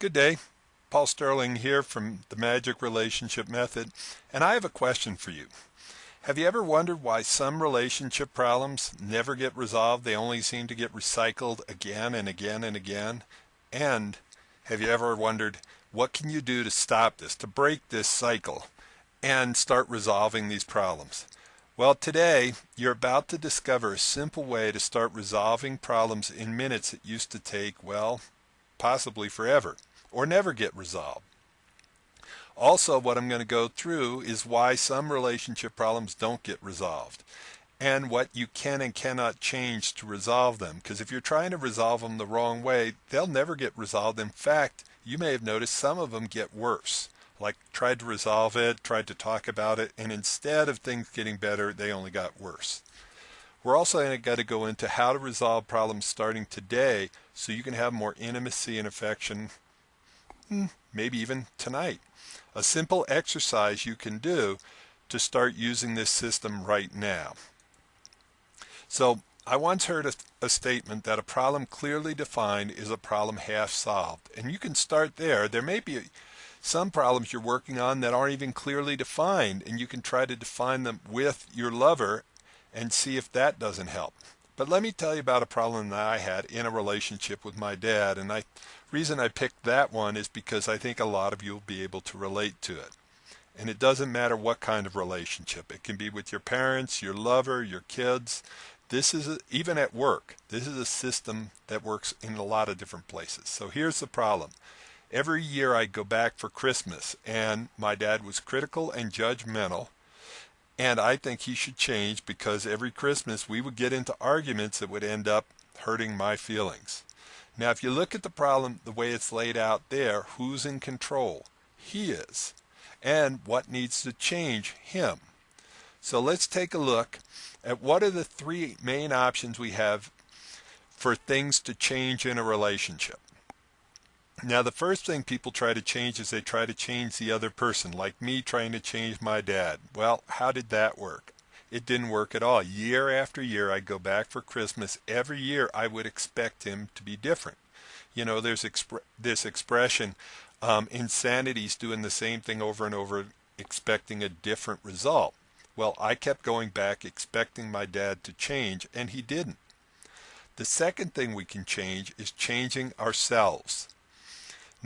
Good day. Paul Sterling here from the Magic Relationship Method, and I have a question for you. Have you ever wondered why some relationship problems never get resolved? They only seem to get recycled again and again and again. And have you ever wondered, what can you do to stop this, to break this cycle and start resolving these problems? Well, today you're about to discover a simple way to start resolving problems in minutes that used to take, well, possibly forever or never get resolved. Also, what I'm going to go through is why some relationship problems don't get resolved and what you can and cannot change to resolve them. Because if you're trying to resolve them the wrong way, they'll never get resolved. In fact, you may have noticed some of them get worse. Like tried to resolve it, tried to talk about it, and instead of things getting better, they only got worse. We're also going to go into how to resolve problems starting today so you can have more intimacy and affection, maybe even tonight. A simple exercise you can do to start using this system right now. So I once heard a statement that a problem clearly defined is a problem half solved. And you can start there. There may be some problems you're working on that aren't even clearly defined, and you can try to define them with your lover and see if that doesn't help. But let me tell you about a problem that I had in a relationship with my dad, and the reason I picked that one is because I think a lot of you will be able to relate to it. And it doesn't matter what kind of relationship. It can be with your parents, your lover, your kids. Even at work, this is a system that works in a lot of different places. So here's the problem. Every year I'd go back for Christmas, and my dad was critical and judgmental. And I think he should change because every Christmas we would get into arguments that would end up hurting my feelings. Now, if you look at the problem the way it's laid out there, who's in control? He is. And what needs to change? Him. So let's take a look at what are the three main options we have for things to change in a relationship. Now, the first thing people try to change is they try to change the other person, like me trying to change my dad. Well, how did that work? It didn't work at all. Year after year, I'd go back for Christmas. Every year, I would expect him to be different. You know, there's this expression, insanity's doing the same thing over and over, expecting a different result. Well, I kept going back expecting my dad to change, and he didn't. The second thing we can change is changing ourselves.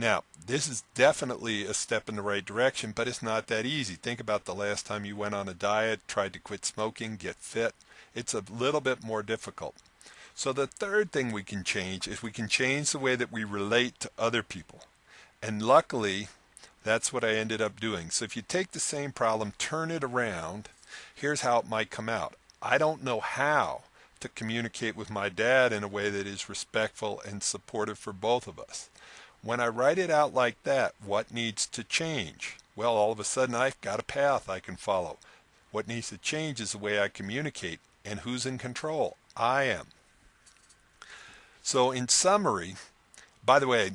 Now, this is definitely a step in the right direction, but it's not that easy. Think about the last time you went on a diet, tried to quit smoking, get fit. It's a little bit more difficult. So the third thing we can change is we can change the way that we relate to other people. And luckily, that's what I ended up doing. So if you take the same problem, turn it around, here's how it might come out. I don't know how to communicate with my dad in a way that is respectful and supportive for both of us. When I write it out like that, what needs to change? Well, all of a sudden I've got a path I can follow. What needs to change is the way I communicate, and who's in control? I am. So in summary, by the way,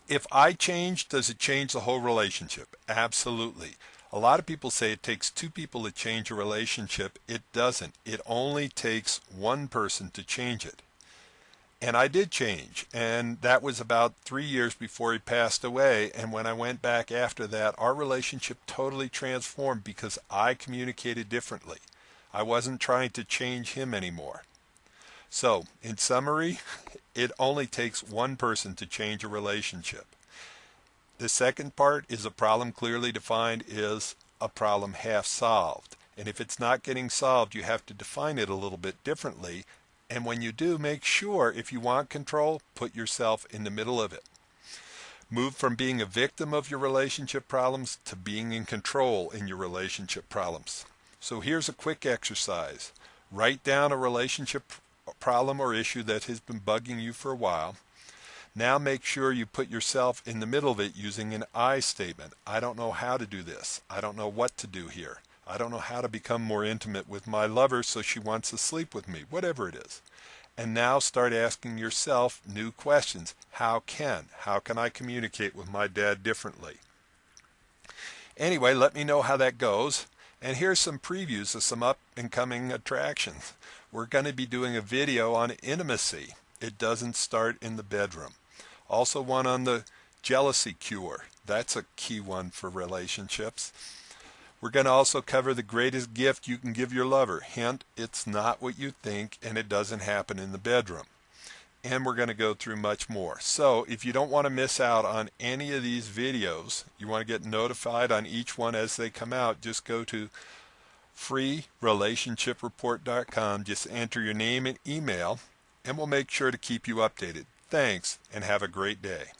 if I change, does it change the whole relationship? Absolutely. A lot of people say it takes two people to change a relationship. It doesn't. It only takes one person to change it. And I did change, and that was about 3 years before he passed away. And when I went back after that, our relationship totally transformed because I communicated differently. I wasn't trying to change him anymore. So, in summary, it only takes one person to change a relationship. The second part is a problem clearly defined is a problem half solved. And if it's not getting solved, you have to define it a little bit differently. And when you do, make sure, if you want control, put yourself in the middle of it. Move from being a victim of your relationship problems to being in control in your relationship problems. So here's a quick exercise. Write down a relationship problem or issue that has been bugging you for a while. Now make sure you put yourself in the middle of it using an I statement. I don't know how to do this. I don't know what to do here. I don't know how to become more intimate with my lover so she wants to sleep with me, whatever it is. And now start asking yourself new questions. How can I communicate with my dad differently? Anyway, let me know how that goes. And here's some previews of some up and coming attractions. We're going to be doing a video on intimacy. It doesn't start in the bedroom. Also one on the jealousy cure. That's a key one for relationships. We're going to also cover the greatest gift you can give your lover. Hint, it's not what you think, and it doesn't happen in the bedroom. And we're going to go through much more. So if you don't want to miss out on any of these videos, you want to get notified on each one as they come out, just go to freerelationshipreport.com. Just enter your name and email, and we'll make sure to keep you updated. Thanks, and have a great day.